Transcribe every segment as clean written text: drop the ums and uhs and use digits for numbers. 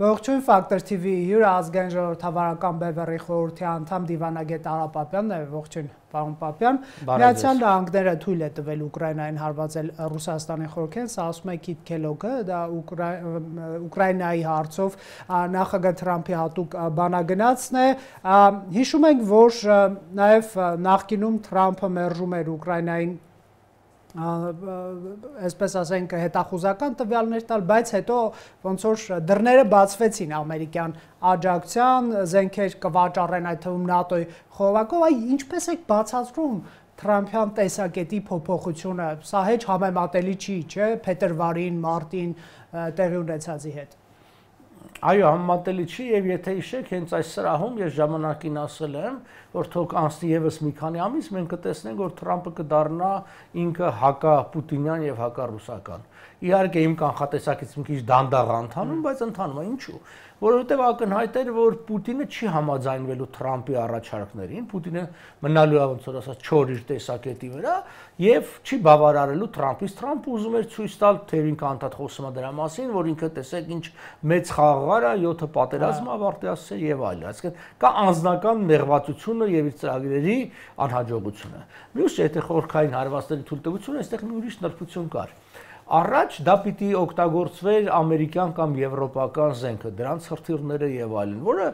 Ողջույն Factor TV հյուրը ազգային ժողովրդավարական բևեռի խորհրդի անդամ դիվանագետ Արա Պապյանն է, ողջույն պարոն Պապյան։ Միացյալ Նահանգները թույլ է տվել Ուկրաինային հարվածել Ռուսաստանի խորքեն, սա ասում է Քիթ Քելոգը, դա Ուկրաինայի հարցով նախագահ Թրամփի հատուկ բանագնացն է։ Հիշում ենք, որ նաև նախկինում Թրամփը մերժում էր Ուկրաինային այսպես ասենք հետախուզական տվյալներ տալ, բայց հետո ոնց որ դռները բացվեցին ամերիկյան աջակցության, զենքեր կվաճառեն այդ թվում ՆԱՏՕ-ի խորհրդակով, այ ինչպես եք բացատրում Թրամփյան տեսակետի փոփոխությունը, սա հեչ համեմատելի չի, չէ՞, փետրվարին, մարտին տեղի ունեցածի հետ։ Այո, համեմատելի չի եւ եթե հիշեք, հենց այս սրահում ես ժամանակին ասել եմ, որ թող անցնի եւս մի քանի ամիս, մենք կտեսնենք, որ Թրամփը կդառնա ինքը հակա-պուտինյան եւ հակա-ռուսական։ Իհարկե իմ կանխատեսակից մի քիչ դանդաղ ընթանում, բայց ընթանում է, ինչու՞։ Որովհետեւ ակնհայտ էր, որ Պուտինը չի համաձայնվելու Թրամփի առաջարկներին, Պուտինը մնալու է ոնց որ ասած չոր իր տեսակետի վրա եւ չի բավարարելու Թրամփից։ Թրամփը ուզում էր ցույց տալ, թե ինքը անդադ խոսում է դրա մասին, որ ինքը տեսեք ինչ մեծ խաղաղար է, 7 պատերազմ ավարտի ասել եւ այլն։ Այսինքն կա անձնական նեղվածությունը եւ իր ծրագրերի անհաջողությունը։ Մյուս եթե խորքային հարվածների թույլտվությունը, այստեղ մի ուրիշ նրբություն կար։ Առաջ դա պիտի օգտագործվեր ամերիկյան կամ եվրոպական զենքը, դրանց հրթիռները եւ այլն, որը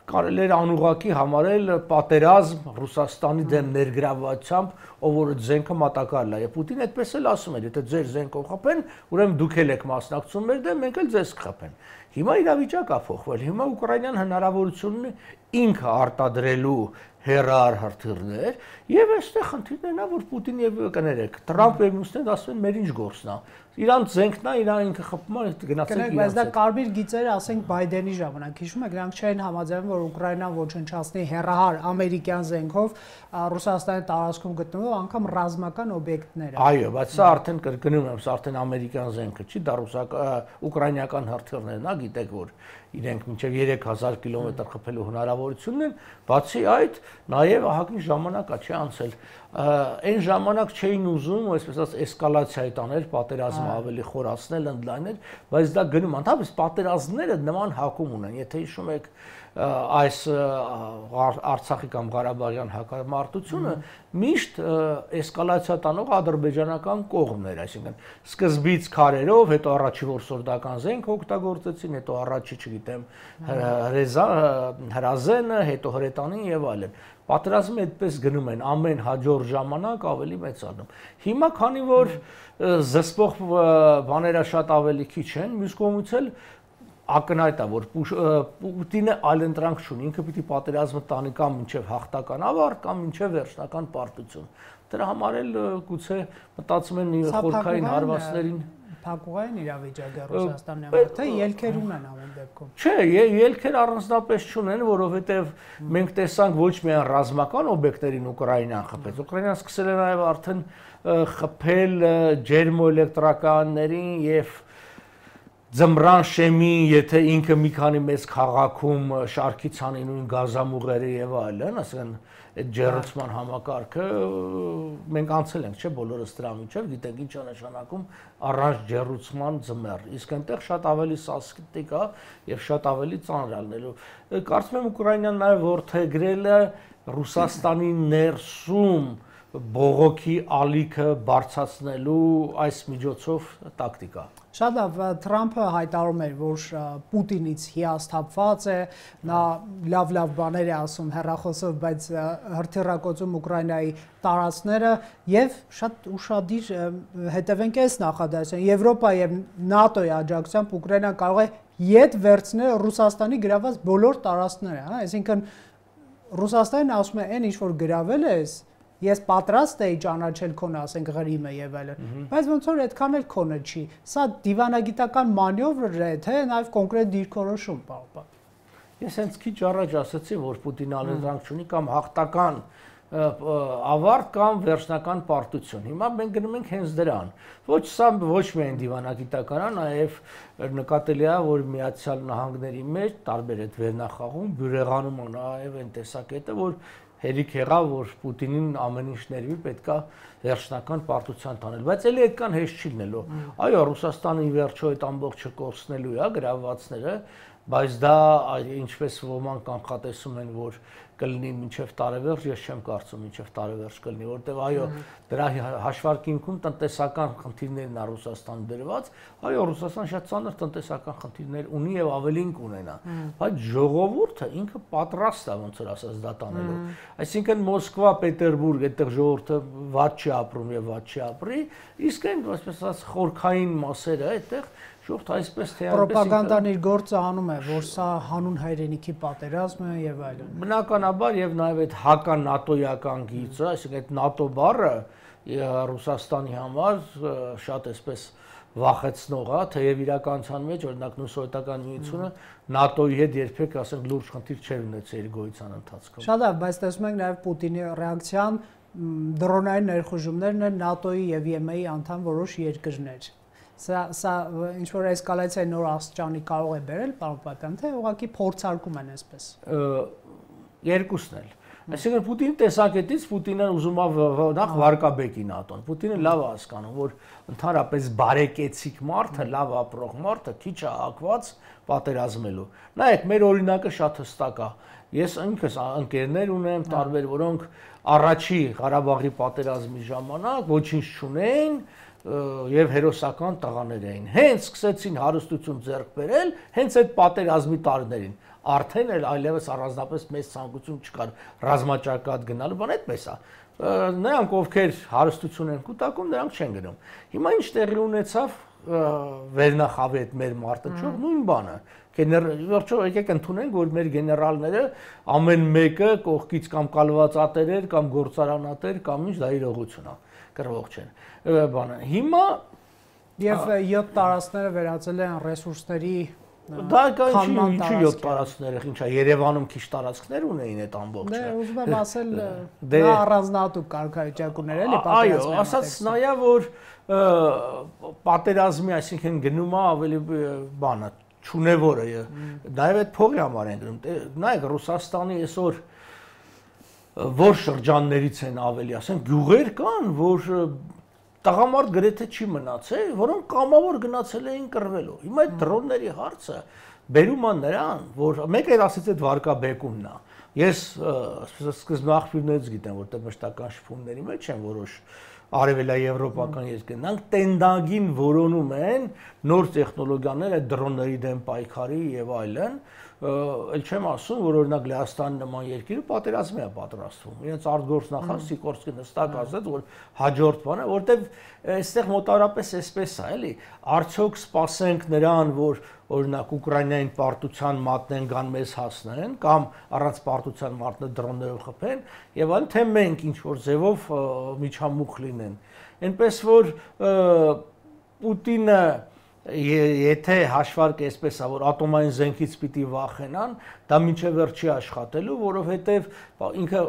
կարելի էր անուղղակի համարել պատերազմ Ռուսաստանի դեմ ներգրավվածությամբ, ով որ զենքը մատակարարել է։ Եվ Պուտինը այդպես էլ ասում էր, եթե ձեր զենքով խփեն, ուրեմն դուք էլ եք մասնակցում մեր դեմ, մենք էլ ձեզ կխփեն։ Հիմա իրավիճակը ա փոխվել։ Հիմա Ուկրաինան հնարավորություն ունի ինքը արտադրելու հեռար հրթիռներ եւ այստեղ խնդիրն է, որ Պուտին եւ կներեք Թրամփ եւ մյուսներն ասում են մեր ինչ գործն է իրանց զենքն է իրան ինքը խփում է գնացեք բայց դա կարմիր գիծերը ասենք Բայդենի ժամանակ հիշում եք նրանք չէին համաձայնում որ Ուկրաինան ոչնչացնի հեռահար ամերիկյան զենքով Ռուսաստանի տարածքում գտնվող անգամ ռազմական օբյեկտները այո բայց սա արդեն կրկնում եմ սա արդեն ամերիկյան զենքը չի դա ուկրաինական հրթիռներն է գիտեք որ իրենք մինչև 3000 կիլոմետր խփելու հնարավորությունն են, բացի այդ նաև ահագին ժամանակ է չի անցել։ Այն ժամանակ չէին ուզում, այսպես ասած, էսկալացիայի տանել, պատերազմը ավելի խորացնել, ընդլայնել, բայց դա գնում է։ Ընդհանրապես պատերազմները նման հակում ունեն, եթե հիշում եք այս Արցախի կամ Ղարաբաղյան հակամարտությունը միշտ էսկալացիա տանող ադրբեջանական կողմն էր, այսինքն սկզբից քարերով, հետո առաջի որսորդական զենք օգտագործեցին, հետո առաջի, չգիտեմ, հրազենը, հետո հրետանին եւ այլն։ Պատերազմը այդպես գնում են ամեն հաջորդ ժամանակ ավելի մեծանում։ Հիմա քանի որ զսպող բաները շատ ավելի քիչ են, մյուս կողմից էլ ակնհայտ է որ Պուտինը այլընտրանք չունի, ինքը պիտի պատերազմը տանի կամ մինչև հաղթական ավարտ կամ մինչև վերջնական պարտություն։ Դրա համար էլ գուցե մտածում են խորքային հարվածներին փակուղային իրավիճակը Ռուսաստանի համար, թե ելքեր ունեն ամեն դեպքում։ Չէ, ելքեր առանձնապես չունեն, որովհետև մենք տեսանք ոչ միայն ռազմական օբյեկտերին Ուկրաինան խփեց, Ուկրաինան սկսել է նաև արդեն խփել ջերմոէլեկտրականներին եւ Ձմռան շեմին, եթե ինքը մի քանի մեծ քաղաքում շարքից անի նույն գազամուղերը եւ այլն, ասեն այդ ջերուցման համակարգը մենք անցել ենք, չէ՞, բոլորս դրա միջով գիտենք ինչ է նշանակում առանց ջերուցման ձմեռ։ Իսկ այնտեղ շատ ավելի սասկտիկ է եւ շատ ավելի ծանր ալնելու։ Կարծում եմ Ուկրաինան նաեւ որդեգրել է Ռուսաստանի ներսում բողոքի ալիքը բարձրացնելու այս միջոցով տակտիկա։ Շատ լավ, Թրամփը հայտարարում էր, որ Պուտինից հիասթափված է, նա լավ բաներ է ասում հեռախոսով, բայց հրթիռակոծում Ուկրաինայի տարածքները եւ շատ ուշադիր հետևենք այս նախադասության Եվրոպա եւ ՆԱՏՕ-ի աջակցությամբ Ուկրաինան կարող է յետ վերցնել Ռուսաստանի գրաված բոլոր տարածքները, հա, այսինքն Ռուսաստանն ասում է, այն ինչ որ գրավել ես Ես պատրաստ էի ճանաչել քոնը, ասենք Ղրիմը եւ այլն, բայց ոնց որ այդքան էլ քոնը չի։ Սա դիվանագիտական մանևր է, թե նաեւ կոնկրետ դիրքորոշում, պարոն։ Ես հենց քիչ առաջ ասացի, որ Պուտինը ալեզրանք չունի կամ հաղթական ավարտ կամ վերջնական պարտություն։ Հիմա մենք գնում ենք հենց դրան։ Ոչ սա ոչ միայն դիվանագիտական է, նաեւ նկատելի է, որ Միացյալ Նահանգների մեջ տարբեր այդ վերնախաղում բյուրեղանում է նաեւ այն տեսակետը, որ հերիք եղավ, որ Պուտինին ամեն ինչ ներվի պետքա վերջնական պարտության տանել, բայց էլի այդքան հեշտ չի լինելու։ Այո, Ռուսաստանը ի վերջո այդ ամբողջը կորցնելու է գրավվածները, բայց դա ինչպես ոմանք կանխատեսում են, որ կլինի մինչև տարեվերջ, ես չեմ կարծում մինչև տարեվերջ կլինի, որտեղ այո, դրա հաշվարկինքում տնտեսական խնդիրներն է Ռուսաստան դրված, այո, Ռուսաստան շատ ծանր տնտեսական խնդիրներ ունի եւ ավելին կունենա, բայց ժողովուրդը ինքը պատրաստ է ոնց որ ասած դա տանելու։ Այսինքն Մոսկվա, Պետերբուրգ, այդտեղ ժողովուրդը վատ չի ապրում եւ վատ չի ապրի, իսկ այն այսպես ասած խորքային մասերը այդտեղ Շուտ այսպես թե այնպես պրոպագանդան իր գործը անում է, որ սա հանուն հայրենիքի պատերազմ է եւ այլն։ Բնականաբար եւ նաեւ այդ հակա-նատոյական գիծը, այսինքն այդ նատո բառը Ռուսաստանի համար շատ այսպես վախեցնող է, թեև իրականության մեջ օրինակ Սովետական միությունը ՆԱՏՕ-ի հետ երբեք ասենք լուրջ խնդիր չէր ունեցել իր գոյության ընթացքում։ Շատ լավ, բայց տեսնում ենք նաեւ Պուտինի ռեակցիան դրոնային ներխուժումներն են ՆԱՏՕ-ի եւ ԵՄ-ի անդամ որոշ երկրներ։ Սա ինչ որ էսկալացիայի նոր աստիճանի կարող է բերել, պարոն Պապյան, թե ուղղակի փորձարկում են այսպես։ Երկուսն էլ։ Այսինքն Պուտինի տեսակետից Պուտինը ուզում է նախ վարկաբեկի ՆԱՏՕ-ն։ Պուտինը լավ է հասկանում, որ ընդհանրապես բարեկեցիկ մարդը, լավ ապրող մարդը քիչ է հակված պատերազմելու։ Նայեք, մեր օրինակը շատ հստակ է։ Ես ինքս ընկերներ ունեմ, տարբեր, որոնք առաջի Ղարաբաղի պատերազմի ժամանակ ոչինչ չունեին եւ հերոսական տղաներ էին։ Հենց սկսեցին հարստություն ձեռք բերել, հենց այդ պատերազմի տարիներին։ Արդեն էլ այլևս առանձնապես մեծ ցանկություն չկար ռազմաճակատ գնալու, բան այդպես է։ Նրանք ովքեր հարստություն են կուտակում, նրանք չեն գնում։ Հիմա ինչ տեղի ունեցավ վերնախավի այդ մեր մարտը, նույն բանը։ Վերջո եկեք ընդունենք, որ մեր գեներալները ամեն մեկը կողքից կամ կալվածատերեր կամ գործարանատեր կամ ինչ դա իրողություն է, կռվող չեն։ Բանը։ Հիմա եւ 7 տարածքները վերածել են ռեսուրսների դա ինչի 7 տարածքները, ինչա Երևանում քիչ տարածքներ ունեին այդ ամբողջը։ Դե ուզում եմ ասել դա առանձնահատուկ կարգավիճակ ուներ էլի պատերազմի։ Այո, ասած նայա որ պատերազմի, այսինքն գնումա ավելի բանը չունևորը, նաև այդ փողի համար են գնում։ Նայեք Ռուսաստանի այսօր որ շրջաններից են ավելի, ասենք գյուղեր կան, որ տղամարդ գրեթե չի մնացել, որոնք կամավոր գնացել էին կռվելու։ Հիմա այդ դրոնների հարցը բերում է նրան, որ մեկ էլ ասեց այդ վարկաբեկումն է։ Ես սկզբում աղբյուրներից գիտեմ, որտեղ մշտական շփումների մեջ են որոշ արևելաեվրոպական երկրներ, նրանք տենդագին որոնում են նոր տեխնոլոգիաներ այդ դրոնների դեմ պայքարի եւ այլն, ել չեմ ասում, որ օրինակ Լեհաստանի նման երկիրը պատերազմի է պատրաստվում։ Իրենց արտգործնախարար Սիկորսկին հստակ ասաց, որ հաջորդ բանը, որտեվ այստեղ մոտարապես էսպես է, էլի, արդյոք սպասենք նրան, որ օրինակ Ուկրաինային պարտության մատնեն գան մեզ հասնեն կամ առանց պարտության մարդը դրոններով խփեն եւ այլն, թե մենք ինչ որ ձևով միջամուխ լինեն։ Այնպես որ Պուտինը եթե հաշվարկը այսպես է, որ ատոմային զենքից պիտի վախենան, դա մինչև վերջ չի աշխատելու, որովհետև ինքը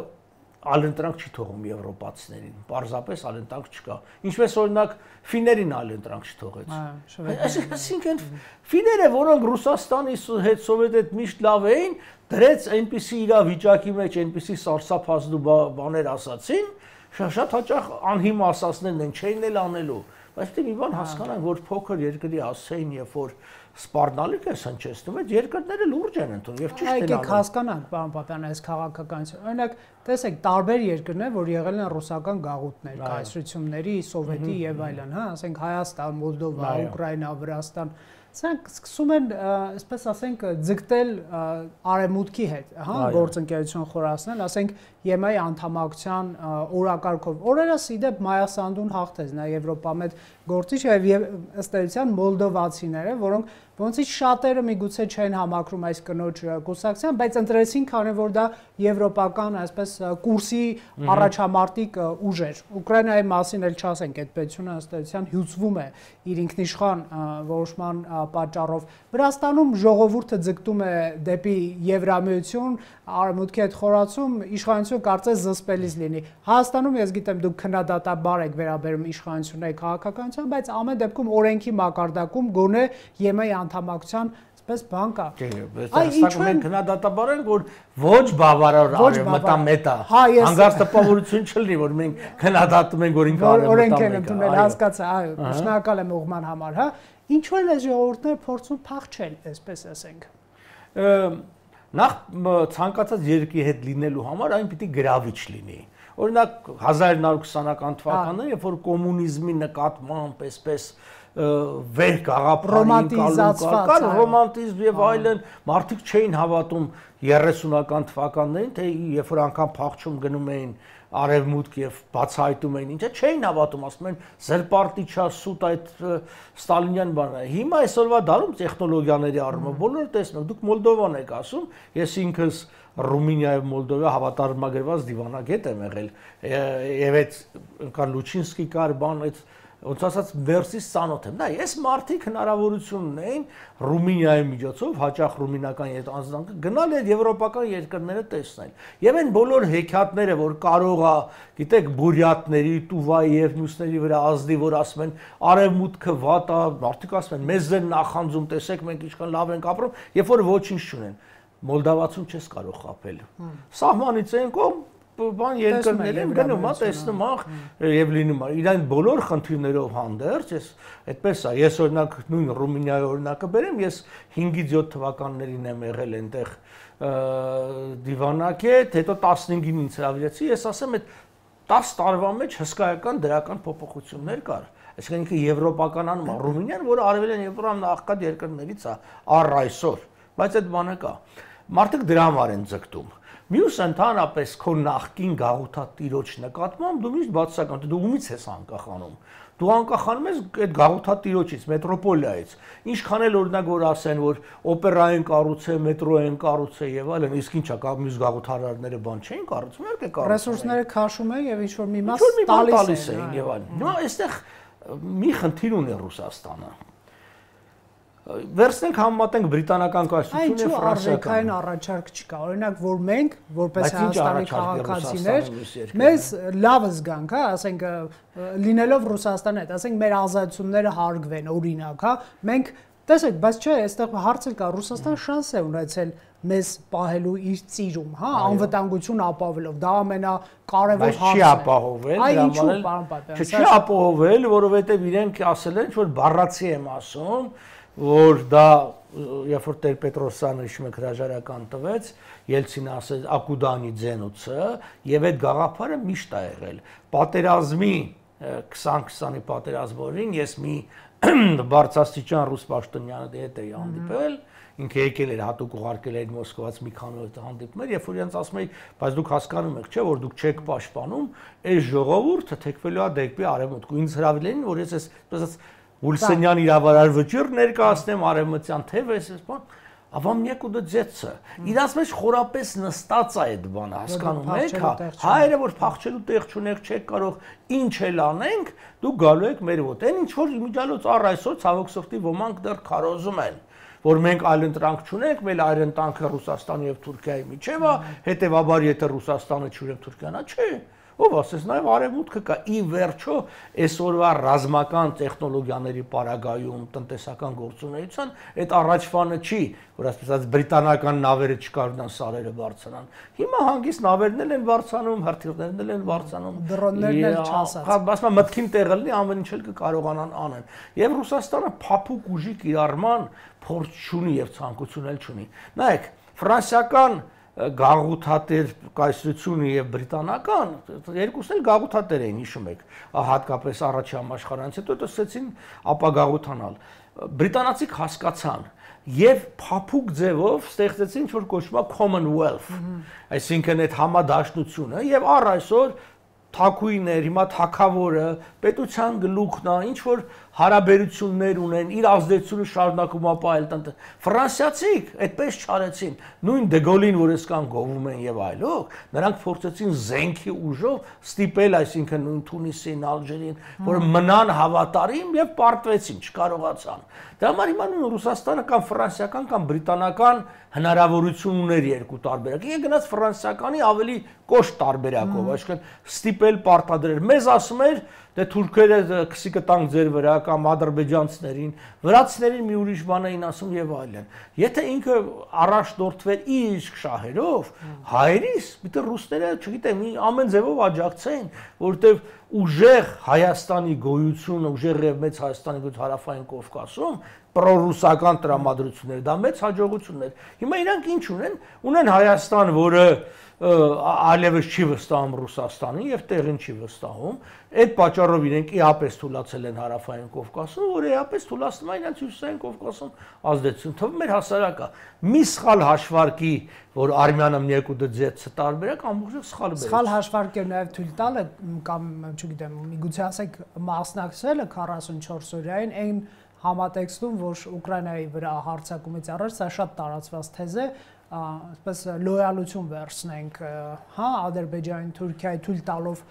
ալընտրանք չի թողում եվրոպացիներին, պարզապես ալընտրանք չկա։ Ինչպես օրինակ ֆիներին ալընտրանք չթողեց։ Այսինքն ֆիները, որոնք Ռուսաստանի հետ սովետետ միշտ լավ էին, դրեց այնպիսի իրավիճակի մեջ, այնպիսի սարսափազդու բաներ ասացին, շատ հաճախ անհիմ ասածներն են, չէին էլ անելու։ Բայց դե մի բան հասկանանք, որ փոքր երկրի ասեին, երբ որ սպառնալիք է հնչեցնում, այդ երկրները լուրջ են ընդունում եւ ճիշտ են անում։ Եկեք հասկանանք, պարոն Պապյան, այս քաղաքականությունը։ Օրինակ, տեսեք, տարբեր երկրներ, որ եղել են ռուսական գաղութներ, կայսրությունների, սովետի եւ այլն, հա, ասենք Հայաստան, Մոլդովա, Ուկրաինա, Վրաստան, սրանք սկսում են, այսպես ասենք, ձգտել արևմուտքի հետ, հա, գործընկերություն խորացնել, ասենք ԵՄ-ի անդամակցության օրակարգով։ Օրերս իդեպ Մայա Սանդուն հաղթեց նա Եվրոպամետ գործիչ եւ ըստ էության մոլդովացիները, որոնք ոնցից շատերը միգուցե չեն համակրում այս կնոջ կուսակցության, բայց ընտրեցին, քանի որ դա եվրոպական, այսպես կուրսի առաջամարտիկ ուժ էր։ Ուկրաինայի մասին էլ չասենք, այդ պետությունը ըստ էության հյուծվում է իր ինքնիշխան որոշման պատճառով։ Վրաստանում ժողովուրդը ձգտում է դեպի Եվրամիություն, արևմուտքի հետ խորացում, իշխանություն կարծես զսպելիս լինի։ Հայաստանում ես գիտեմ դուք քննադատաբար եք վերաբերում իշխանությունների քաղաքականության, բայց ամեն դեպքում օրենքի մակարդակում գոնե ԵՄ-ի անդամակցության այսպես բան կա։ Հստակ մենք քննադատաբար ենք, որ ոչ բավարար մտամետ է։ Հանգարց տպավորություն չլինի, որ մենք քննադատում ենք, որ ինքը օրենք են ընդունել, հասկացա, այո, շնորհակալ եմ ուղղման համար, հա։ Ինչու են այս ժողովուրդները փորձում փախչել, այսպես ասենք։ նախ ցանկացած երկրի հետ լինելու համար այն պիտի գրավիչ լինի։ Օրինակ 1920-ական թվականները, երբ որ կոմունիզմի նկատմամբ այսպես վեր գաղափարին կար, ռոմանտիզմ եւ այլն, մարդիկ չէին հավատում 30-ական թվականներին, թե երբ որ անգամ փախչում գնում էին արևմուտք եւ բացահայտում էին ինչա, չէին հավատում, ասում են զրպարտիչա սուտ այդ ստալինյան բանը։ Հիմա այսօրվա դարում տեխնոլոգիաների առումով բոլորը տեսնում, դուք Մոլդովան եք ասում, ես ինքս Ռումինիա եւ Մոլդովա հավատարմագրված դիվանագետ եմ եղել, եւ այդ կար Լուչինսկի կար բան, այդ ոնց ասած վերսից ծանոթ եմ։ Նա ես մարդիկ հնարավորություն ունեին Ռումինիայի միջոցով հաճախ ռումինական անձանք գնալ այդ եվրոպական երկրները տեսնել։ Եվ այն բոլոր հեքիաթները, որ կարող է, գիտեք, բուրյատների, տուվայի եւ մյուսների վրա ազդի, որ ասում են արևմուտքը վատ է, մարդիկ ասում են մեզ են նախանձում, տեսեք մենք ինչքան լավ ենք ապրում, երբ որ ոչինչ չունեն։ Մոլդավացուն չես կարող խաբել։ Սահմանից են կողմ բան երկրներ են գնում, տեսնում եւ լինում է իրեն բոլոր խնդիրներով հանդերձ, ես այդպես է, ես օրինակ նույն Ռումինիայի օրինակը բերեմ, ես 5-ից 7 թվականներին եմ եղել այնտեղ դիվանագետ, հետո 15-ին ինձ հրավիրեցի, ես ասեմ այդ 10 տարվա մեջ հսկայական դրական փոփոխություններ կար։ Այսինքն ինքը եվրոպականանում է Ռումինիան, որը արևելյան Եվրոպայում նախկա երկրներից է առ այսօր, բայց այդ բանը կա։ Մարդիկ դրա համար են ձգտում։ Մյուս ընդհանրապես քո նախկին գաղութատիրոջ նկատմամբ դու միշտ բացասական, դու ումից ես անկախանում։ Դու անկախանում ես այդ գաղութատիրոջից, մետրոպոլիայից։ Ինչքան էլ օրինակ որ ասեն, որ օպերա են կառուցել, մետրո են կառուցել եւ այլն, իսկ ինչա կա մյուս գաղութարարները բան չէին կառուցում, իհարկե կառուցում։ Ռեսուրսները քաշում են եւ ինչ որ մի մաս տալիս են եւ այլն։ Նա այստեղ մի խնդիր ունի Ռուսաստանը։ Վերցնենք համեմատենք բրիտանական կայսրությունը եւ ֆրանսիական։ Այն առաջարկ չկա։ Օրինակ, որ մենք որպես Հայաստանի քաղաքացիներ մեզ լավը զգանք, հա, ասենք լինելով Ռուսաստանի հետ, ասենք մեր ազատությունները հարգվեն, օրինակ, հա, մենք տեսեք, բայց չէ, այստեղ հարցը կա, Ռուսաստանը շանս է ունեցել մեզ պահելու իր ծիրում, հա, անվտանգություն ապահովելով, դա ամենակարևոր հարցն է։ Չի ապահովել, այ ինչու, պարոն Պապյան։ Չի ապահովել, որովհետեւ իրենք ասել են, որ բառացի եմ ասում, որ դա երբ որ Տեր-Պետրոսյանը հիշում եք հրաժարական տվեց, Ելցինը ասեց ակուդանի ձենուցը եւ այդ գաղափարը միշտ է եղել։ Պատերազմի 20-20-ի պատերազմորին ես մի բարձրաստիճան ռուս պաշտոնյանի հետ էի հանդիպել, ինքը եկել էր հատուկ ուղարկել էր Մոսկվաց մի քանի օր հանդիպում էր, երբ որ իրենց ասում էի, բայց դուք հասկանում եք, չէ, որ դուք չեք պաշտպանում, այս ժողովուրդը թեքվելու է դեպի արևմուտք։ Ինձ հրավիրել են, որ ես այսպես Ульսանյան իրավարար վճիռ ներկայացնեմ արևմտյան թեև էս բան, а вам некуда деться։ Իրանց մեջ խորապես նստած է այդ բանը, հասկանում եք, հա։ Հայերը որ փախչելու տեղ չունեք, չեք կարող ինչ էլ անենք, դուք գալու եք մեր մոտ։ Այն ինչ որ իմիջիալոց առ այսօր ցավոք սրտի ոմանք դեռ քարոզում են, որ մենք այլընտրանք չունենք, մեր այլընտրանքը Ռուսաստանի եւ Թուրքիայի միջև է, հետեւաբար եթե Ռուսաստանը չուրեք Թուրքիան, չէ։ Ով ասես նաև արևմուտքը կա ի վերջո այսօրվա ռազմական տեխնոլոգիաների պարագայում տնտեսական գործունեության այդ առաջվանը չի, որ ասած բրիտանական նավերը չկարողան սարերը բարձրանան։ Հիմա հանգիստ նավերն են բարձրանում, հրթիռներն են բարձրանում, դրոններն էլ չասած։ Ասում եմ մտքին տեղը լինի ամեն ինչ էլ կկարողանան անեն։ Եվ Ռուսաստանը փափուկ ուժի կիրառման փորձ չունի եւ ցանկություն էլ չունի։ Նայեք, ֆրանսիական գաղութատեր կայսրությունը եւ բրիտանական երկուսն էլ գաղութատեր էին, հիշում եք, հատկապես առաջի համաշխարանից հետո դասեցին ապագաղութանալ։ Բրիտանացիք հասկացան եւ փափուկ ձևով ստեղծեցին ինչ որ կոչվում է Commonwealth, այսինքն այդ համադաշնությունը եւ առ այսօր թակույներ, հիմա թակավորը, պետության գլուխն է, ինչ որ հարաբերություններ ունեն, իր ազդեցությունը շարունակում ապահել տնտեսություն։ Ֆրանսիացիք այդպես չարեցին։ Նույն Դեգոլին, որ այսքան գովում են եւ այլոք, նրանք փորձեցին զենքի ուժով ստիպել, այսինքն նույն Թունիսին, Ալժիրին, որ մնան հավատարիմ եւ պարտվեցին, չկարողացան։ Դա համար հիմա նույն Ռուսաստանը կամ ֆրանսիական կամ բրիտանական հնարավորություն ուներ երկու տարբերակ։ Ինքը գնաց ֆրանսիականի ավելի կոշտ տարբերակով, այսինքն ստիպել ստիպել պարտադրել։ Մեզ ասում էր, դե թուրքերը քսի կտանք ձեր վրա կամ ադրբեջանցիներին, վրացիներին մի ուրիշ բան էին ասում եւ այլն։ Եթե ինքը առաջնորդվեր իր իսկ շահերով, հայերիս, պիտի ռուսները, չգիտեմ, ամեն ձևով աջակցեին, որովհետեւ ուժեղ Հայաստանի գոյությունը, ուժեղ եւ մեծ Հայաստանի գոյություն հարավային Կովկասում պրոռուսական տրամադրություններ, դա մեծ հաջողություն էր։ Հիմա իրանք ինչ ունեն։ Ունեն Հայաստան, որը այլևս չի վստահում Ռուսաստանին եւ տեղին չի վստահում։ Այդ պատճառով իրենք իհապես թույլատրել են հարավային Կովկասում, որը իհապես թույլատրում է իրենց հյուսիսային Կովկասում ազդեցություն։ Թվում էր հասարակա։ Մի սխալ հաշվարկի, որ Արմենիան մեկուդը ձեթ տարբերակ ամբողջը սխալ բերեց։ Սխալ հաշվարկը նաեւ թույլ տալը կամ չգիտեմ, միգուցե ասեք մասնակցելը 44 օրյային այն համատեքստում, որ Ուկրաինայի վրա հարձակումից առաջ սա շատ տարածված թեզ է, այսպես լոյալություն վերցնենք, հա, Ադրբեջանին, Թուրքիայի թույլ տալով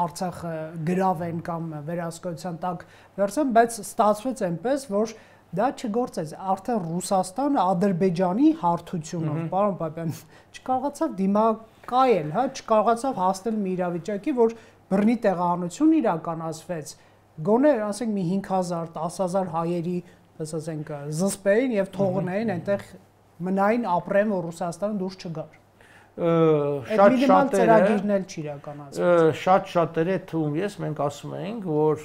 Արցախը գրավեն կամ վերահսկողության տակ վերցնեն, բայց ստացվեց այնպես, որ դա չգործեց, արդեն Ռուսաստանը Ադրբեջանի հարթությունով, պարոն Պապյան, չկարողացավ դիմակայել, հա, չկարողացավ հասնել մի իրավիճակի, որ բռնի տեղահանություն իրականացվեց, գոնե ասենք մի 5000, 10000 հայերի, ասենք, զսպեին եւ թողնեին այնտեղ մնային ապրեն, որ Ռուսաստանը դուրս չգար։ Շատ շատերը թվում ես մենք ասում ենք, որ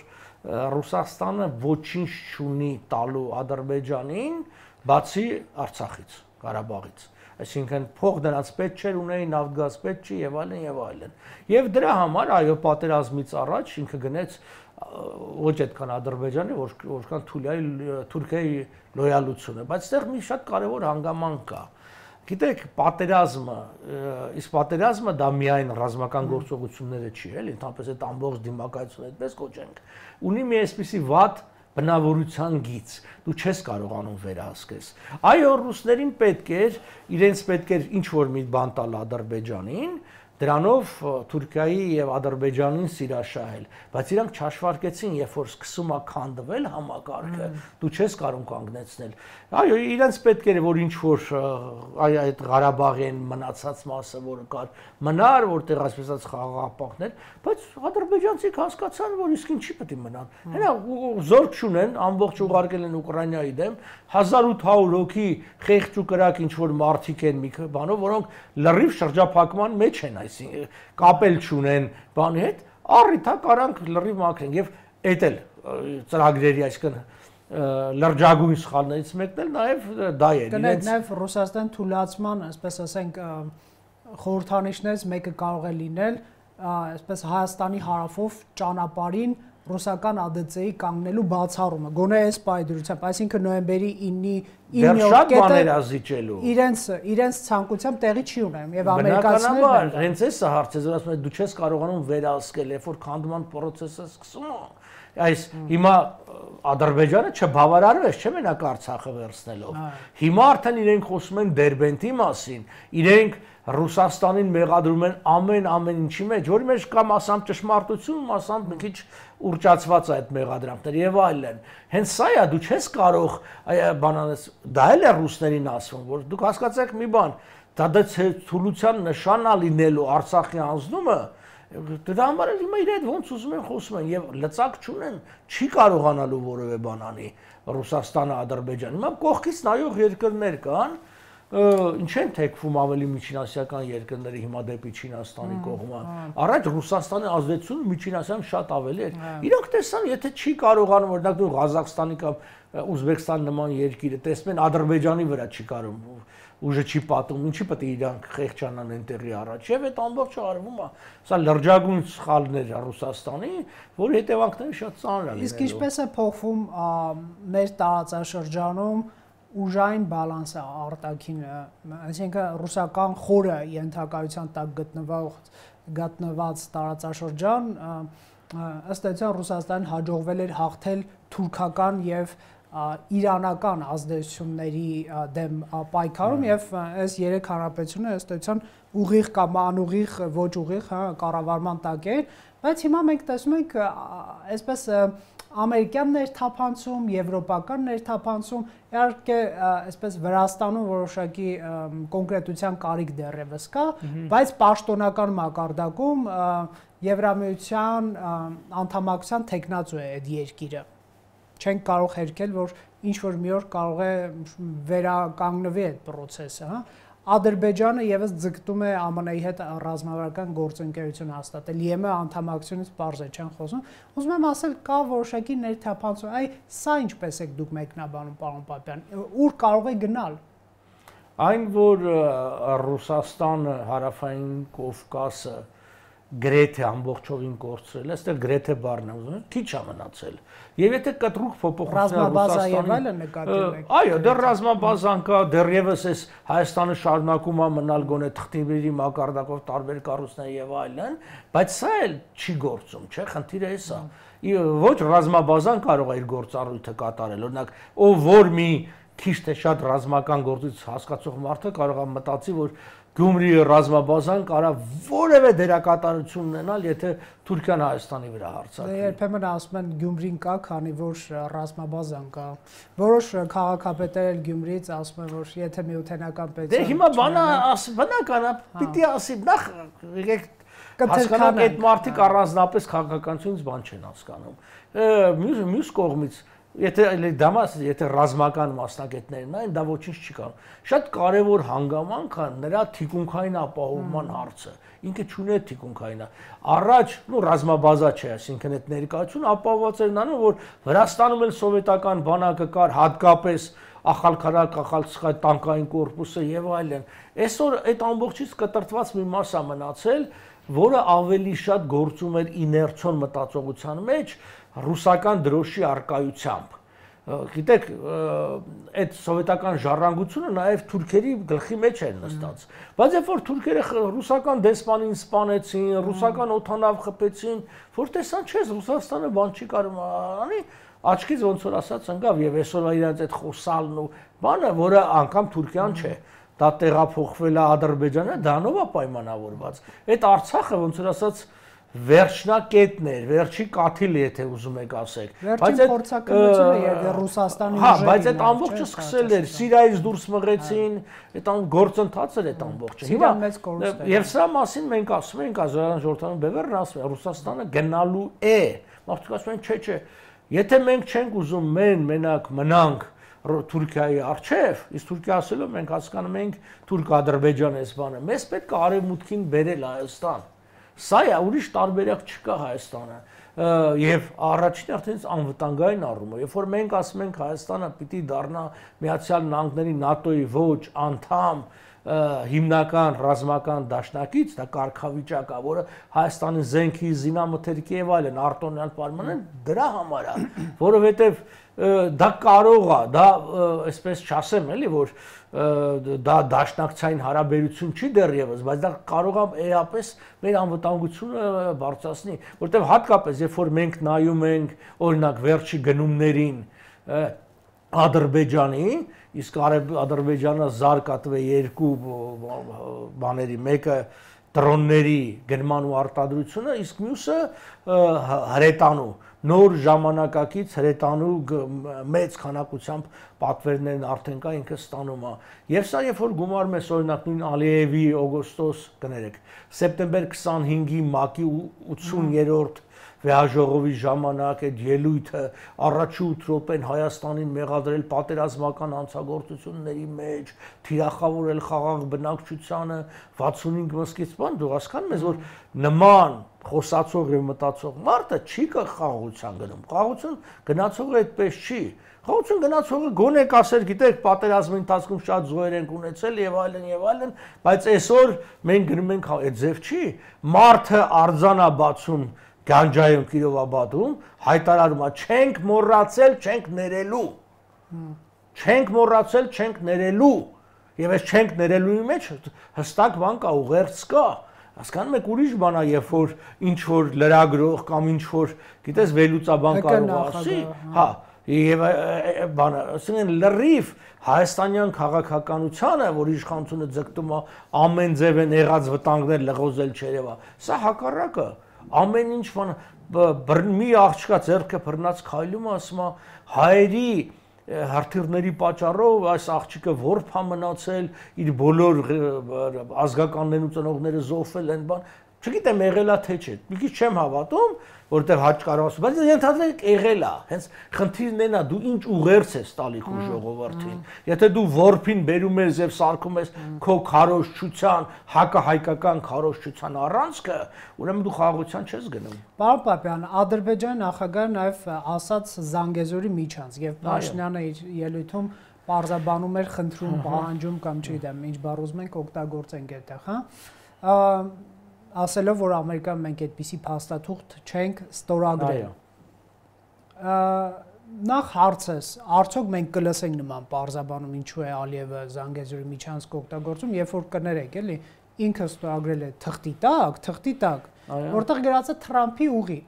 Ռուսաստանը ոչինչ չունի տալու Ադրբեջանին, բացի Արցախից, Ղարաբաղից։ Այսինքն փող դրանց պետք չէր ունեին, նավթ-գազ պետք չի եւ այլն եւ այլն։ Եվ դրա համար այո, պատերազմից առաջ ինքը գնեց ոչ այդքան Ադրբեջանի, որքան Թուրքիայի լոյալությունը, բայց այդտեղ մի շատ կարևոր հանգամանք կա։ Գիտեք, պատերազմը, իսկ պատերազմը դա միայն ռազմական գործողությունները չի, էլի, ընդհանրապես այդ ամբողջ դիմակայությունը այդպես կոչենք, ունի մի այսպիսի վատ բնավորության գիծ, դու չես կարողանում վերահսկես։ Այո, ռուսներին իրենց պետք էր ինչ-որ մի բան տալ Ադրբեջանին, դրանով Թուրքիայի եւ Ադրբեջանին սիրաշահել, բայց իրանք չհաշվարկեցին, երբ որ սկսում է քանդվել համակարգը, դու չես կարող կանգնեցնել։ Այո, իրենց պետք էր որ ինչ որ այդ Ղարաբաղյան մնացած մասը, որը կար, մնար, որտեղ այսպես ասած խաղաղապահներ, բայց ադրբեջանցիք հասկացան, որ իսկ ինչի պետք է մնան։ Հենա զորք չունեն, ամբողջ ուղարկել են Ուկրաինայի դեմ, 1800 հոգի խեղճ ու կրակ ինչ որ մարդիկ են մի բանով, որոնք լրիվ շրջափակման մեջ են, այսինքն կապել չունեն բանի հետ, առիթա կարանք լրիվ մաքրենք եւ էդ էլ ծրագրերի այսքան լրջագույն սխալներից մեկն էլ նաեւ դա է։ Կներեք, նաեւ Ռուսաստան թույլատրման, այսպես ասենք, խորհրդանիշներից մեկը կարող է լինել, այսպես Հայաստանի հարավով ճանապարհին ռուսական ԱԴՑ-ի կանգնելու բացառումը, գոնե այս պայդրությամբ, այսինքն նոյեմբերի 9-ը կետը իրենց ցանկությամբ տեղի չի ունենում եւ ամերիկացիները հենց էս հարցը ասում են դու չես կարողանում վերահսկել, երբ որ քանդման process-ը սկսում է, այս հիմա Ադրբեջանը չբավարարվեց, չէ՞ մենակ Արցախը վերցնելով։ Հիմա արդեն իրենք խոսում են Դերբենտի մասին, իրենք Ռուսաստանին մեղադրում են ամեն ինչի մեջ, որի մեջ կա մասամբ ճշմարտություն, մասամբ մի քիչ ուրճացված այդ մեղադրանքները եւ այլն։ Հենց սա է, դու չես կարող բանանես, դա էլ է ռուսներին ասում, որ դուք հասկացեք մի բան, դա ցույցության նշան է լինելու Արցախի անձնումը, դրա համար էլ հիմա իրենք ոնց ուզում են խոսում են եւ լծակ չունեն, չի կարողանալու որևէ բան անի Ռուսաստանը, Ադրբեջանը։ Հիմա կողքից նայող երկրներ կան, ինչ են թեքվում ավելի միջինասիական երկրների հիմա դեպի Չինաստանի կողմը։ Առաջ Ռուսաստանի ազդեցությունը Միջինասիայում շատ ավելի էր։ Իրանք տեսան, եթե չի կարողանում, օրինակ դու Ղազախստանի կամ Ուզբեկստան նման երկիրը տեսնեն Ադրբեջանի վրա չի կարող, ուժը չի պատում, ինչի պետք է իրանք խեղճանան այնտեղի առաջ։ Եվ այդ ամբողջը արվում է։ Սա լրջագույն սխալներ է Ռուսաստանի, որի հետևանքները շատ ծանր են։ Իսկ ինչպես է փոխվում մեր տարածաշրջանում ուժային բալանսը արտաքինը, այսինքն ռուսական խորը ենթակայության տակ գտնված տարածաշրջան, ըստ էության Ռուսաստանին հաջողվել էր հաղթել թուրքական եւ իրանական ազդեցությունների դեմ պայքարում եւ այս 3 հանրապետությունը ըստ էության ուղիղ կամ անուղիղ ոչ ուղիղ կառավարման տակ է, բայց հիմա մենք տեսնում ենք այսպես ամերիկյան ներթափանցում, եվրոպական ներթափանցում, իհարկե այսպես Վրաստանում որոշակի կոնկրետության կարիք դեռևս կա, բայց պաշտոնական մակարդակում Եվրամիության անդամակցության տեխնացու է այդ երկիրը։ Չենք կարող հերքել, որ ինչ որ մի օր կարող է վերականգնվի այդ process-ը, հա։ Ադրբեջանը եւս ձգտում է ԱՄՆ-ի հետ ռազմավարական գործընկերություն հաստատել։ ԵՄ անդամակցությունից պարզ է, չեն խոսում։ Ուզում եմ ասել, կա որոշակի ներթափանցում։ Այ սա ինչպես եք դուք մեկնաբանում, պարոն Պապյան, ուր կարող է գնալ։ Այն, որ Ռուսաստանը, Հարավային Կովկասը գրեթե ամբողջովին կորցրել է, այստեղ գրեթե բառն է ուզում, քիչ է մնացել։ Եվ եթե կտրուկ փոփոխություններ Ռուսաստանի, այո, դեռ ռազմաբազան կա, դեռևս էս Հայաստանը շարունակում է մնալ գոնե թղթիների մակարդակով տարբեր կառույցներ եւ այլն, բայց սա էլ չի գործում, չէ՞, խնդիրը է սա։ Ոչ ռազմաբազան կարող է իր գործառույթը կատարել, օրինակ, ով որ մի քիչ թե շատ ռազմական գործից հասկացող մարդը կարող է մտածի, որ Գյումրիի ռազմաբազան կարող որևէ դերակատարություն ունենալ, եթե Թուրքիան Հայաստանի վրա հարձակվի։ Երբեմն ասում են Գյումրին կա, քանի որ ռազմաբազան կա։ Որոշ քաղաքապետեր էլ Գյումրիից ասում են, որ եթե միութենական պետք է։ Դե հիմա բնական է, պիտի ասի, նախ եկեք հասկանանք այդ մարդիկ առանձնապես քաղաքականությունից բան չեն հասկանում։ Մյուս կողմից եթե ռազմական մասնակիցներն այն դա ոչինչ չի կարող։ Շատ կարևոր հանգամանքը նրա թիկունքային ապահովման հարցը։ Ինքը չունի թիկունքային։ Առաջ, ռազմաբազա չէ, այսինքն այդ ներկայությունը ապահովված էր նրանով, որ Վրաստանում էլ սովետական բանակը կար, հատկապես Ախալքարակ, Ախալցխայ տանկային կորպուսը եւ այլն։ Այսօր այդ ամբողջից կտրտված մի մաս է մնացել, որը ավելի շատ գործում էր իներցիոն մտածողության մեջ ռուսական դրոշի արկայությամբ։ Գիտեք, այդ սովետական ժառանգությունը նաև թուրքերի գլխի մեջ էր նստած։ Բայց երբ որ թուրքերը ռուսական դեսպանին սպանեցին, ռուսական օդանավ խփեցին, որ տեսան, չէ, Ռուսաստանը բան չի կարող անի, աչքից ոնց որ ասած ընկավ եւ այսօր իրենց այդ խոսալն ու բանը, որը անգամ Թուրքիան չէ։ Դա տեղափոխվել է Ադրբեջանը, դրանով է պայմանավորված։ Այդ Արցախը ոնց որ ասած վերջնակետն էր, վերջի կաթիլը, եթե ուզում եք ասեք։ Բայց այդ փորձակնությունը եւ Ռուսաստանի ուժերը։ Հա, բայց այդ ամբողջը սկսել էր, Սիրիայից դուրս մղեցին, այդ գործընթացը էր այդ ամբողջը։ Հիմա մեծ կորուստ է։ Եվ սրա մասին մենք ասում ենք, Ազարյան Ժողովրդական Բևերն ասում է, Ռուսաստանը գնալու է։ Մարդիկ ասում են, չէ, եթե մենք չենք ուզում մենակ մնանք Թուրքիայի արչև, իսկ Թուրքիա ասելով մենք հասկանում ենք Թուրք-Ադրբեջան էս բանը, մեզ պետք է արևմուտքին բերել Հայաստան։ Սա է, ուրիշ տարբերակ չկա Հայաստանը եւ առաջին արդեն անվտանգային առումով, երբ որ մենք ասում ենք Հայաստանը պիտի դառնա Միացյալ Նահանգների ՆԱՏՕ-ի ոչ անդամ հիմնական ռազմական դաշնակից, դա կարգավիճակ է, որը Հայաստանի զենքի, զինամթերքի եւ այլն արտոնյալ պայմանն դրա համար է, որովհետեւ դա կարող է, դա այսպես չասեմ էլի, որ դա դաշնակցային հարաբերություն չի դեռևս, բայց դա կարող է էապես մեր անվտանգությունը բարձրացնի, որտեղ հատկապես երբ որ մենք նայում ենք օրինակ վերջի գնումներին Ադրբեջանի, իսկ Ադրբեջանը զարգատվել երկու բաների, մեկը դրոնների գնման ու արտադրությունը, իսկ մյուսը հրետանու, նոր ժամանակակից հրետանու մեծ քանակությամբ պատվերներն արդեն կա, ինքը ստանում է։ Եվ սա երբ որ գումարում ես օրինակ նույն Ալիևի օգոստոս, կներեք, սեպտեմբեր 25-ի ՄԱԿ-ի 80-րդ վեհաժողովի ժամանակ այդ ելույթը առաջի 8 րոպեն Հայաստանին մեղադրել պատերազմական հանցագործությունների մեջ, թիրախավորել խաղաղ բնակչությանը, 65 մսկից բան, դու հասկանում ես, որ նման խոսացող եւ մտածող մարդը չի խաղաղության գնում։ Խաղաղություն գնացողը այդպես չի։ Խաղաղություն գնացողը գոնե կասեր, գիտեք, պատերազմի ընթացքում շատ զոհեր ենք ունեցել եւ այլն, բայց այսօր մենք գնում ենք այդ ձև չի։ Մարդը արձանա բացում Գանջայում, Կիրովաբադում հայտարարում է, չենք մոռացել, չենք ներելու։ Չենք մոռացել, չենք ներելու։ Եվ այս չենք ներելուի մեջ հստակ բան կա, ուղերձ կա։ Հասկանում եք, ուրիշ բան է, երբ որ ինչ որ լրագրող կամ ինչ որ, գիտես, վերլուծաբան կարող ասի, հա, Եվ բանը, ասենք լրիվ հայաստանյան քաղաքականությունը, որ իշխանությունը ձգտում է ամեն ձևեն եղած վտանգներ լղոզել չերևա, սա հակառակը, ամեն ինչ բան մի աղջկա ձեռքը բռնած քայլում է, ասում է հայերի հարտիրների պատճառով այս աղջիկը որբ է մնացել, իր բոլոր ազգականներն ու ծնողները զոհվել են, բան չգիտեմ եղել է թե չէ։ Մի քիչ չեմ հավատում, որտեղ հաճ կարող ասում, բայց ենթադրենք եղել է։ Հենց խնդիրն է նա դու ինչ ուղերձ ես տալի քո ժողովրդին։ Եթե դու որփին բերում ես եւ սարքում ես քո քարոզչության, հակահայկական քարոզչության առանցքը, ուրեմն դու խաղաղության չես գնում։ Պարոն Պապյան, Ադրբեջանի նախագահը նաեւ ասաց Զանգեզուրի միջանց եւ Փաշինյանը իր ելույթում պարզաբանում էր խնդրում, պահանջում կամ չգիտեմ, ինչ բառ ուզում ենք օգտագործենք այդտեղ, հա։ Ասելով, որ Ամերիկայում մենք այդպիսի փաստաթուղթ չենք ստորագրել։ Նախ հարցս, արդյոք մենք կլսենք նման պարզաբանում, ինչու է Ալիևը Զանգեզուրի միջանցք օգտագործում, երբ որ կներեք, էլի, ինքը ստորագրել է թղթի տակ, որտեղ գրած է Թրամփի ուղի։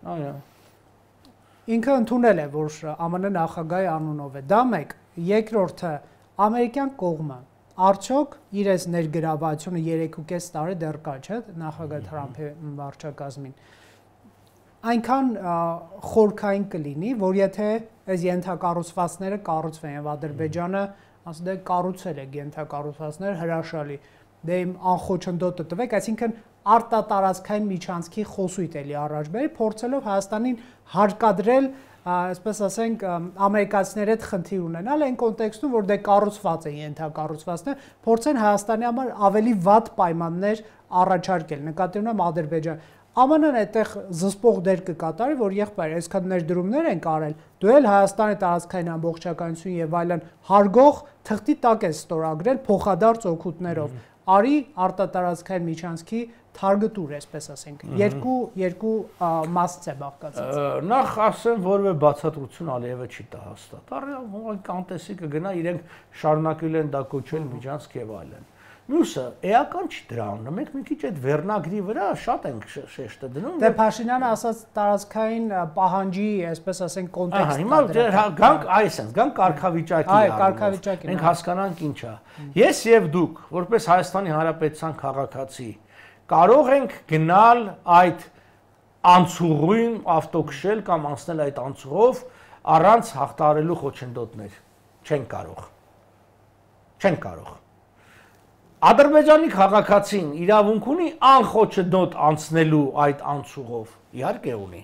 Ինքը ընդունել է, որ ԱՄՆ նախագահի անունով է։ Դա մեկ, երկրորդը, ամերիկյան կողմը արդյոք իրենց ներգրավությունը 3.5 տարի դեռ կա, չէ՞, նախագահ Թրամփի վարչակազմին։ Այնքան խորքային կլինի, որ եթե այս ենթակառուցվածքները կառուցվեն եւ Ադրբեջանը, ասում դե կառուցել է ենթակառուցվածքներ հրաշալի, դե իմ անխոչնդոտը տվեք, այսինքն արտատարածքային միջանցքի խոսույթ էլի առաջ բերի, փորձելով Հայաստանին հարկադրել այսպես ասենք ամերիկացիների հետ խնդիր ունենալ այն կոնտեքստում, որ դե կառուցված են ենթակառուցվածքներ, փորձեն Հայաստանի համար ավելի վատ պայմաններ առաջարկել, նկատի ունեմ Ադրբեջան։ ԱՄՆ-ն այդտեղ զսպող դեր կկատարի, որ եղբայր, այսքան ներդրումներ են կարել, դու էլ Հայաստանի տարածքային ամբողջականություն եւ այլն հարգող թղթի տակ ես ստորագրել փոխադարձ օգուտներով։ Արի արտատարածքային միջանցքի թարգտուր, այսպես ասենք, երկու մասից է բաղկացած։ Նախ ասեմ, որևէ բացատրություն Ալիևը չի տա հաստատ։ Առ կանտեսի կգնա, իրենք շարունակել են դա կոչել միջանցք եւ այլն։ Մյուսը էական չի դրա անունը, մենք մի քիչ այդ վերնագրի վրա շատ ենք շեշտը դնում։ Դե Փաշինյանը ասաց տարածքային պահանջի, այսպես ասենք, կոնտեքստը։ Հիմա գանք այսպես, գանք կարգավիճակի։ Այո, կարգավիճակին։ Մենք հասկանանք ինչ է։ Ես եւ դուք, որպես Հայաստանի Հանրապետության քաղաքացի, կարող ենք գնալ այդ անցուղին ավտոքշել կամ անցնել այդ անցուղով առանց հաղթահարելու խոչընդոտներ։ Չենք կարող։ Չենք կարող։ Ադրբեջանի քաղաքացին իրավունք ունի անխոչընդոտ անցնելու այդ անցուղով, իհարկե ունի։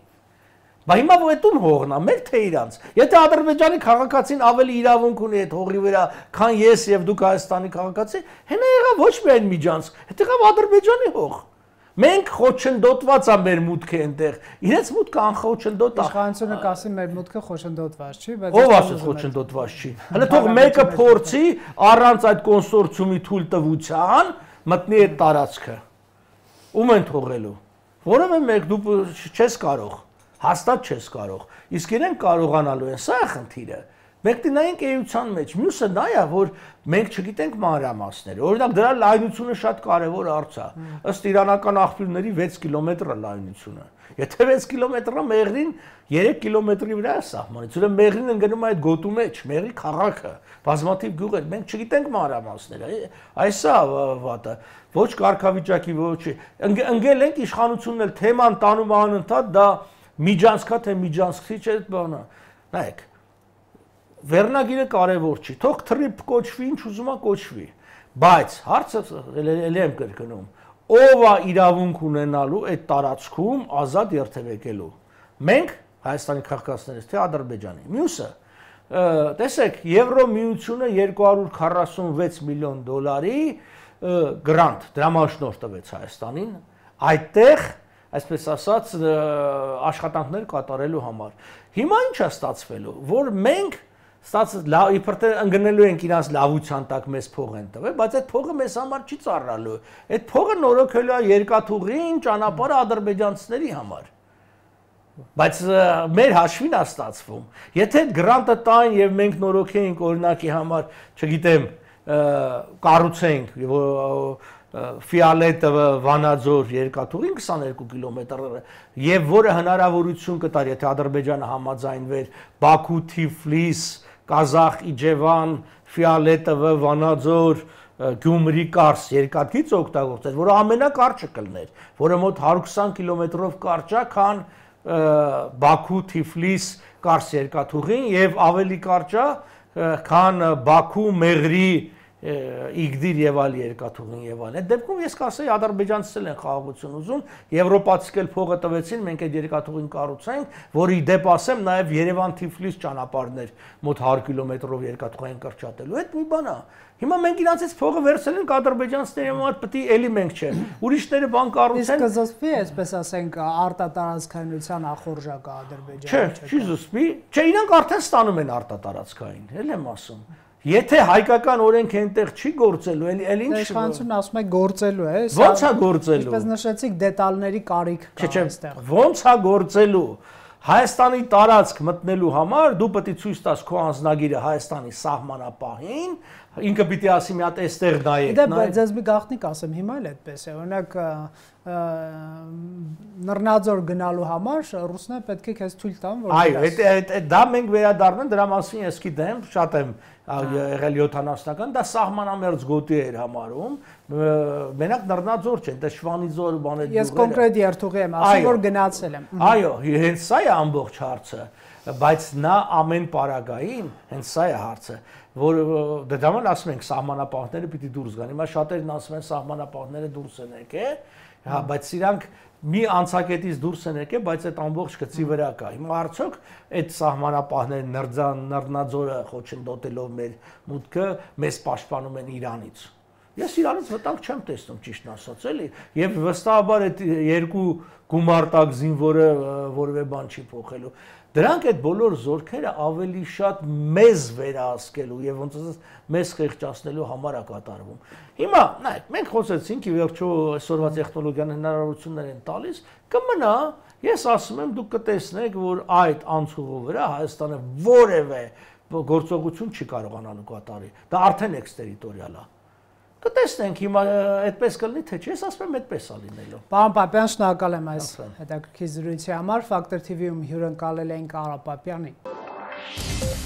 Բայց հիմա ո՞ւմ հողն է, մեր թե իրանց։ Եթե Ադրբեջանի քաղաքացին ավելի իրավունք ունի այդ հողի վրա, քան ես եւ դուք Հայաստանի քաղաքացի, հենա եղավ ոչ միայն միջանցք, դա եղավ Ադրբեջանի հող։ Մենք խոչընդոտված է մեր մուտքը այնտեղ։ Իրենց մուտքը անխոչընդոտ է։ Իշխանությունը կասի մեր մուտքը խոչընդոտված չի, բայց ով ասում խոչընդոտված չի։ Հələ թող մեկը փորձի առանց այդ կոնսորցիումի թույլտվության մտնի այդ տարածքը։ Ում են թողելու։ Որևէ մեկ դու չես կարող, հաստատ չես կարող։ Իսկ իրենք կարողանալու են, սա է խնդիրը։ Մենք տնային էության մեջ մյուսը նա է, որ մենք չգիտենք մանրամասները։ Օրինակ դրա լայնությունը շատ կարևոր հարց է։ Ըստ իրանական աղբյուրների 6 կիլոմետր է լայնությունը։ Եթե 6 կիլոմետրը Մեղրին 3 կիլոմետրի վրա է սահմանից, ուրեմն Մեղրին ընկնում է այդ գոտու մեջ, Մեղրի քաղաքը, բազմաթիվ գյուղեր, մենք չգիտենք մանրամասները։ Այս է վատը։ Ոչ կարգավիճակի, ոչ ընկել ենք իշխանությունն էլ թեման տանում անընդհատ, դա միջանցքա թե միջանցքի չէ բանը։ Նայեք, վերնագիրը կարևոր չի, թող թրիփ կոչվի, ինչ ուզում է կոչվի, բայց հարցը էլ եմ կրկնում, ով է իրավունք ունենալու այդ տարածքում ազատ երթևեկելու։ Մենք Հայաստանի քաղաքացիներից, թե Ադրբեջանի։ Մյուսը, տեսեք, Եվրոմիությունը 246 միլիոն դոլարի գրանտ դրամաշնորհ տվեց Հայաստանին, այդտեղ, այսպես ասած, աշխատանքներ կատարելու համար։ Հիմա ինչ է ստացվելու, որ մենք իբր թե ընկնելու ենք իրանց լավության տակ մեզ փող են տվել, բայց այդ փողը մեզ համար չի ծառալու։ Այդ փողը նորոգելու է երկաթուղին ճանապարհը ադրբեջանցիների համար։ Բայց մեր հաշվին է ստացվում։ Եթե այդ գրանտը տային եւ մենք նորոգեինք օրինակի համար, չգիտեմ, կառուցենք Ֆիալետովը Վանաձոր երկաթուղին 22 կիլոմետր եւ որը հնարավորություն կտար, եթե Ադրբեջանը համաձայնվեր Բաքու, Թիֆլիս, Կազախ, Իջևան, Ֆիալետովը Վանաձոր, Գյումրի Կարս երկաթից օգտագործել, որը ամենակարճը կլներ, որը մոտ 120 կիլոմետրով կարճ է, քան Բաքու, Թիֆլիս, Կարս երկաթուղին եւ ավելի կարճ է, քան Բաքու, Մեղրի Իգդիր եւ այլ երկաթուղին եւ այլն։ Այդ դեպքում ես կասեի ադրբեջանցիներն են խաղաղություն ուզում, եվրոպացիք էլ փողը տվեցին, մենք այդ երկաթուղին կառուցենք, որի դեպ ասեմ նաեւ Երևան-Թիֆլիս ճանապարհներ մոտ 100 կիլոմետրով երկաթուղային կրճատելու։ Այդ մի բան է։ Հիմա մենք իրանցից փողը վերցել ենք ադրբեջանցիների համար, պետք է էլի մենք չէ։ Ուրիշները բան կառուցեն։ Իսկ կզսպի, այսպես ասենք, արտատարածքայնության ախորժակը Ադրբեջանի չէ, չի զսպի։ Չէ, իրանք արդեն ստանում են արտատարածքային, էլ եմ ասում։ Եթե հայկական օրենք այնտեղ չի գործելու, էլ ինչ իշխանությունն ասում է գործելու է, ո՞նց է գործելու։ Ինչպես նշեցիք, դետալների կարիք կա այստեղ։ Ո՞նց է գործելու։ Հայաստանի տարածք մտնելու համար դու պետք է ցույց տաս քո անձնագիրը Հայաստանի սահմանապահին, ինքը պիտի ասի մի հատ էստեղ նայեք։ Դե ձեզ մի գաղտնիք ասեմ, հիմա էլ այդպես է։ Օրինակ Նռնաձոր գնալու համար ռուսները պետք է քեզ թույլ տան, որ այո, դա մենք վերադառնանք, դրա մասին ես գիտեմ, շատ եմ եղել 70-ական, դա սահմանամերձ գոտի էր համարում, մենակ Նռնաձոր չէ, դա Շվանիձոր բաներ։ Ես կոնկրետ երթուղի եմ ասում, որ գնացել եմ։ Այո, հենց սա է ամբողջ հարցը, բայց նա ամեն պարագային, հենց սա է հարցը, որ դա դաման ասում ենք սահմանապահները պիտի դուրս գան։ Հիմա շատերն ասում են սահմանապահները դուրս են եկել, հա, բայց իրանք մի անցակետից դուրս են եկել, բայց այդ ամբողջ գծի վրա կա։ Հիմա արդյոք այդ սահմանապահները Նռնաձորը խոչընդոտելով մեր մուտքը մեզ պաշտպանում են Իրանից։ Ես Իրանից վտանգ չեմ տեսնում, ճիշտն ասած, էլի, եւ վստահաբար այդ երկու գումարտակ զինվորը որևէ բան չի փոխելու։ Դրանք այդ բոլոր զորքերը ավելի շատ մեզ վերահսկելու եւ ոնց ասած մեզ խեղճացնելու համար է կատարվում։ Հիմա, նայեք, մենք խոսեցինք, ի վերջո այսօրվա տեխնոլոգիան հնարավորություններ են տալիս, կմնա, ես ասում եմ, դուք կտեսնեք, որ այդ անցուղու վրա Հայաստանը որևէ գործողություն չի կարողանալու կատարի։ Դա արդեն էքստերիտորիալ է։ Կտեսնենք հիմա այդպես կլինի թե չէ, ես ասում եմ այդպես է լինելու։ Պարոն Պապյան, շնորհակալ եմ այս հետաքրքիր զրույցի համար։ Factor TV-ում հյուրընկալել էինք Արա Պապյանին։